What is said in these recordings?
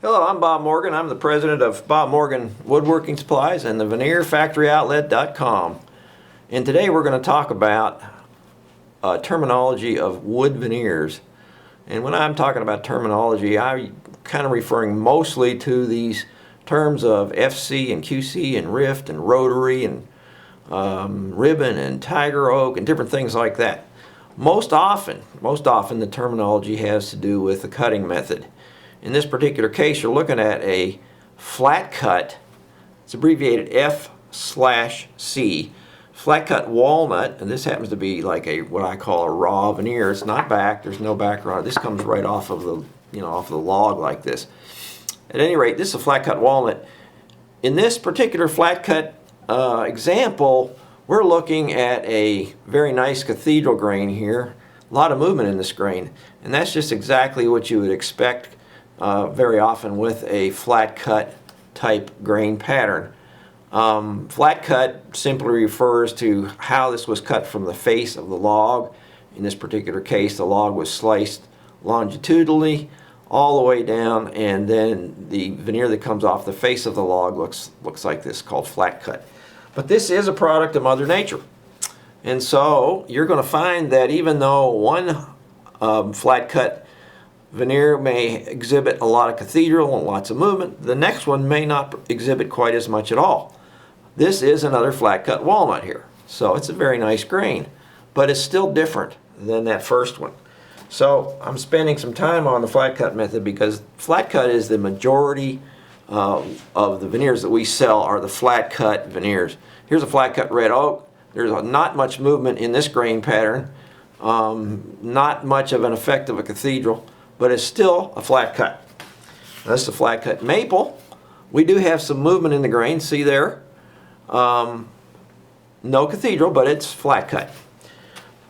Hello, I'm Bob Morgan. I'm the president of Bob Morgan Woodworking Supplies and the veneerfactoryoutlet.com. And today we're going to talk about terminology of wood veneers. And when I'm talking about terminology, I'm kind of referring mostly to these terms of FC and QC and Rift and Rotary and ribbon and tiger oak and different things like that. Most often the terminology has to do with the cutting method. In this particular case, you're looking at a flat cut. It's abbreviated F/C. Flat cut walnut, and this happens to be like a what I call a raw veneer. It's not back. There's no back on it. This comes right off of the off the log like this. At any rate, this is a flat cut walnut. In this particular flat cut example, we're looking at a very nice cathedral grain here. A lot of movement in this grain, and that's just exactly what you would expect very often with a flat cut type grain pattern. Flat cut simply refers to how this was cut from the face of the log. In this particular case, the log was sliced longitudinally all the way down, and then the veneer that comes off the face of the log looks like this, called flat cut. But this is a product of Mother Nature. And so you're going to find that even though one flat cut veneer may exhibit a lot of cathedral and lots of movement, the next one may not exhibit quite as much at all. This is another flat cut walnut here. So it's a very nice grain, but it's still different than that first one. So I'm spending some time on the flat cut method because flat cut is the majority of the veneers that we sell are the flat cut veneers. Here's a flat cut red oak. There's not much movement in this grain pattern, not much of an effect of a cathedral, but it's still a flat cut. This is a flat cut maple. We do have some movement in the grain, see there? No cathedral, but it's flat cut.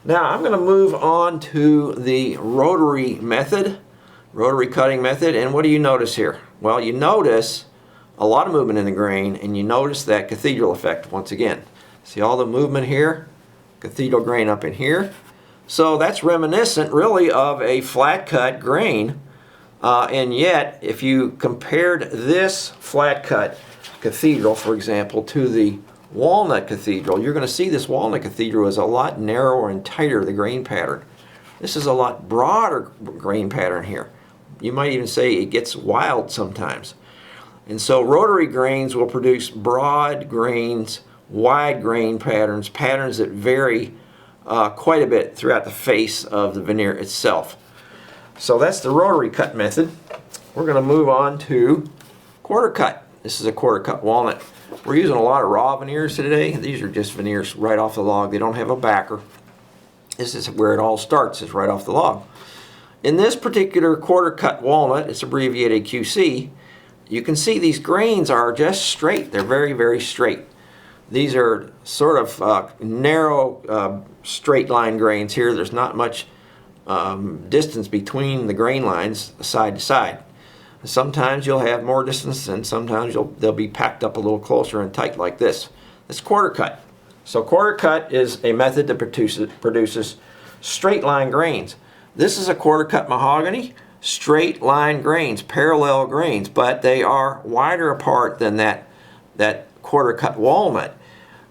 Now I'm going to move on to the rotary method, rotary cutting method, and what do you notice here? Well, you notice a lot of movement in the grain, and you notice that cathedral effect once again. See all the movement here? Cathedral grain up in here. So that's reminiscent really of a flat cut grain, and yet if you compared this flat cut cathedral, for example, to the walnut cathedral, you're going to see this walnut cathedral is a lot narrower and tighter, the grain pattern. This is a lot broader grain pattern here. You might even say it gets wild sometimes. And so rotary grains will produce broad grains, wide grain patterns, patterns that vary quite a bit throughout the face of the veneer itself. So that's the rotary cut method. We're going to move on to quarter cut. This is a quarter cut walnut. We're using a lot of raw veneers today. These are just veneers right off the log. They don't have a backer. This is where it all starts, is right off the log. In this particular quarter cut walnut, it's abbreviated QC, you can see these grains are just straight. They're very, very straight. These are sort of narrow, straight line grains here. There's not much distance between the grain lines side to side. Sometimes you'll have more distance, and sometimes they'll be packed up a little closer and tight like this. It's quarter cut. So quarter cut is a method that produces straight line grains. This is a quarter cut mahogany, straight line grains, parallel grains, but they are wider apart than that quarter cut walnut.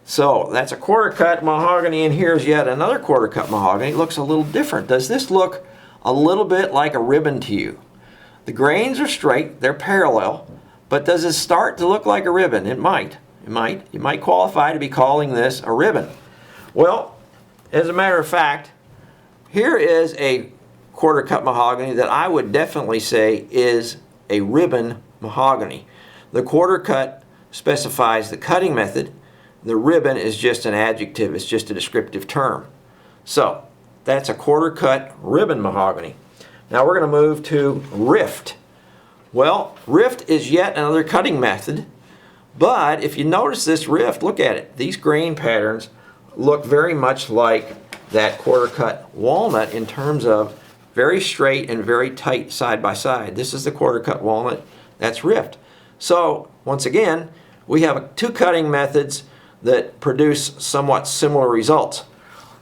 So that's a quarter cut mahogany, and here's yet another quarter cut mahogany. It looks a little different. Does this look a little bit like a ribbon to you? The grains are straight, they're parallel, but does it start to look like a ribbon? It might. You might qualify to be calling this a ribbon. Well, as a matter of fact, here is a quarter cut mahogany that I would definitely say is a ribbon mahogany. The quarter cut specifies the cutting method. The ribbon is just an adjective. It's just a descriptive term. So that's a quarter cut ribbon mahogany. Now we're going to move to rift. Well, rift is yet another cutting method, but if you notice this rift, look at it. These grain patterns look very much like that quarter cut walnut in terms of very straight and very tight side by side. This is the quarter cut walnut. That's rift. So once again, we have two cutting methods that produce somewhat similar results.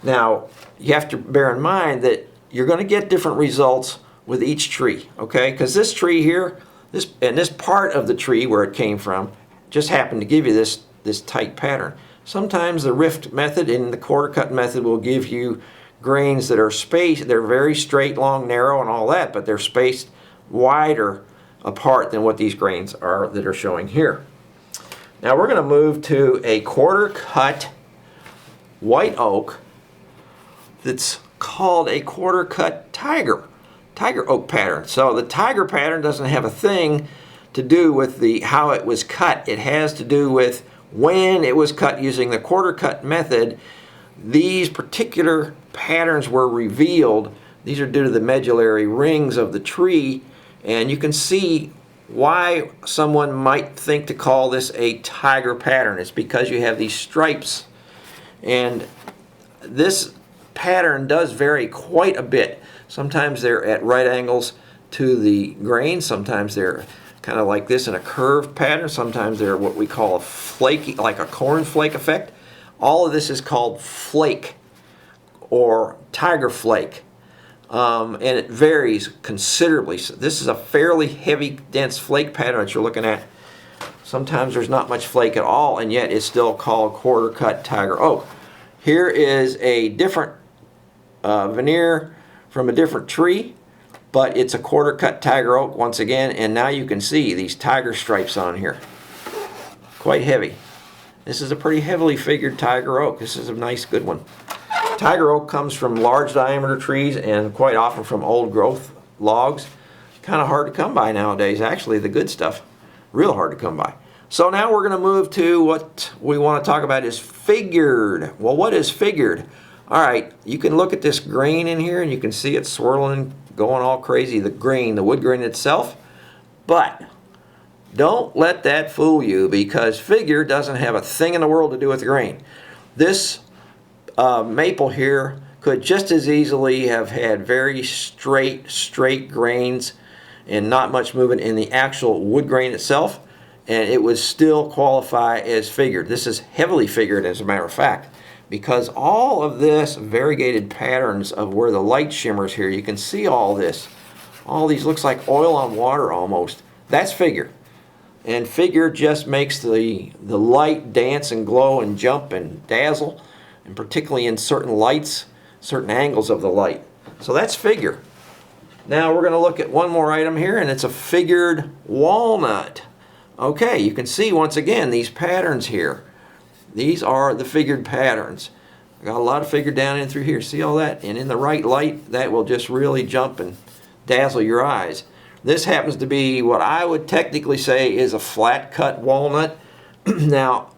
Now, you have to bear in mind that you're going to get different results with each tree, okay? Because this tree here, This part of the tree where it came from just happened to give you this tight pattern. Sometimes the rift method and the quarter cut method will give you grains that are spaced. They're very straight, long, narrow, and all that, but they're spaced wider apart than what these grains are that are showing here. Now we're going to move to a quarter cut white oak that's called a quarter cut tiger oak pattern. So the tiger pattern doesn't have a thing to do with how it was cut. It has to do with when it was cut using the quarter cut method. These particular patterns were revealed. These are due to the medullary rings of the tree, and you can see why someone might think to call this a tiger pattern. It's because you have these stripes, and this pattern does vary quite a bit. Sometimes they're at right angles to the grain, sometimes they're kind of like this in a curved pattern, sometimes they're what we call a flaky, like a cornflake effect. All of this is called flake or tiger flake, and it varies considerably. So this is a fairly heavy, dense flake pattern that you're looking at. Sometimes there's not much flake at all, and yet it's still called quarter cut tiger oak. Here is a different veneer from a different tree, but it's a quarter cut tiger oak once again, and now you can see these tiger stripes on here. Quite heavy. This is a pretty heavily figured tiger oak. This is a nice good one. Tiger oak comes from large diameter trees and quite often from old growth logs. Kind of hard to come by nowadays, actually, the good stuff. Real hard to come by. So now we're going to move to what we want to talk about is figured. Well, what is figured? All right, you can look at this grain in here and you can see it swirling, going all crazy, the grain, the wood grain itself. But don't let that fool you, because figure doesn't have a thing in the world to do with grain. This maple here could just as easily have had very straight grains and not much movement in the actual wood grain itself, and it would still qualify as figured. This is heavily figured, as a matter of fact, because all of this variegated patterns of where the light shimmers here, you can see all this. All these looks like oil on water almost. That's figure. And figure just makes the light dance and glow and jump and dazzle, and particularly in certain lights, certain angles of the light. So that's figure. Now we're going to look at one more item here, and it's a figured walnut. Okay, you can see once again these patterns here. These are the figured patterns. I got a lot of figure down in through here. See all that? And in the right light, that will just really jump and dazzle your eyes. This happens to be what I would technically say is a flat cut walnut. Now,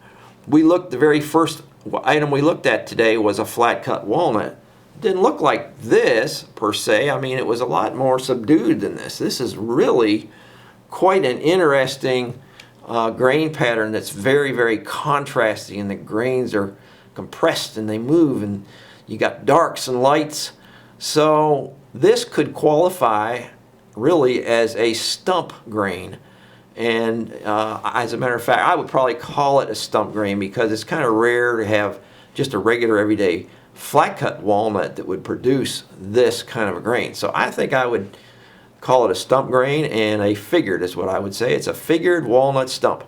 the very first item we looked at today was a flat cut walnut. It didn't look like this per se. I mean, it was a lot more subdued than this. This is really quite an interesting grain pattern that's very, very contrasting, and the grains are compressed and they move, and you got darks and lights. So this could qualify really as a stump grain, and as a matter of fact, I would probably call it a stump grain because it's kind of rare to have just a regular everyday flat cut walnut that would produce this kind of a grain. So I think I would call it a stump grain, and a figured is what I would say. It's a figured walnut stump.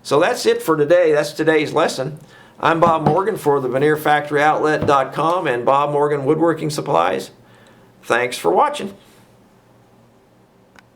So that's it for today. That's today's lesson. I'm Bob Morgan for the veneerfactoryoutlet.com and Bob Morgan Woodworking Supplies. Thanks for watching.